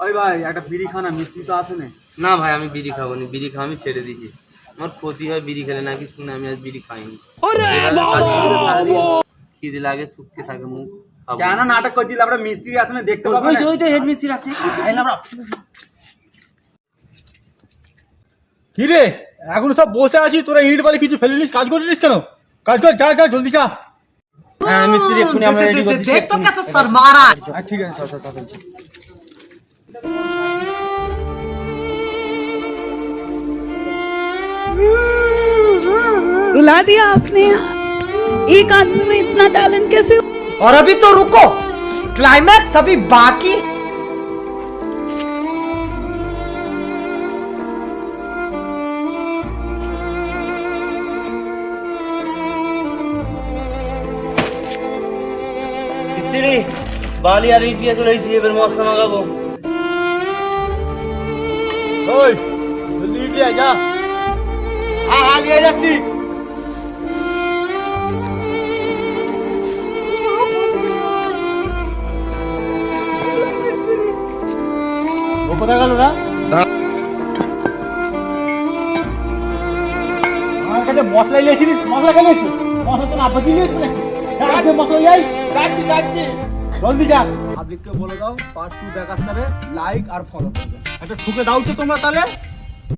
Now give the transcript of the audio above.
ওই ভাই একটা বিড়ি খানা মিষ্টি তো আছে না? না ভাই আমি বিড়ি খাবো না, বিড়ি খাওয়া আমি ছেড়ে দিয়েছি। আমার ক্ষতি হয় বিড়ি খেলে নাকি শুনে আমি আজ বিড়ি খাইনি। খিদে লাগে শুকিয়ে থাকে মুখ। কেন নাটক করছিল? আমরা মিস্ত্রি আছে না, দেখতে পাবো না? ওইটা হেড মিস্ত্রি আছে। কি রে এখন সব বসে আছিস, তোরা ইট বালি কিছু ফেলিনিস, কাজ করিস কেন? কাজ কর, যা যা জলদি যা। হ্যাঁ মিস্ত্রি এক্ষুনি আমরা রেডি করে দিচ্ছি। ঠিক আছে সব তাড়াতাড়ি। रुला दिया आपने। एक आदमी में इतना टैलेंट कैसे? और अभी तो रुको, क्लाइमैक्स अभी बाकी। মিস্ত্রি বালি আর ইট নিয়ে চলে এসেছি, এবার মশলা মাখাবো। ওই জলদি ইট নিয়ে যা। হ্যাঁ হ্যাঁ নিয়ে যাচ্ছি। ও কোথায় গেল না? আমার কাছে মশলা নিয়েছিস, মশলা কেন এসেছিস? মশলা তো আব্বা দিয়ে নিয়েছিস নাকি? যা মশলা যাই। যাচ্ছি যাচ্ছি। জলদি যা। পাবলিককে বলে দাও পার্ট 2 দেখার পরে লাইক আর ফলো করবে। একটা ঠুকে দাও তো তোমরা তাহলে।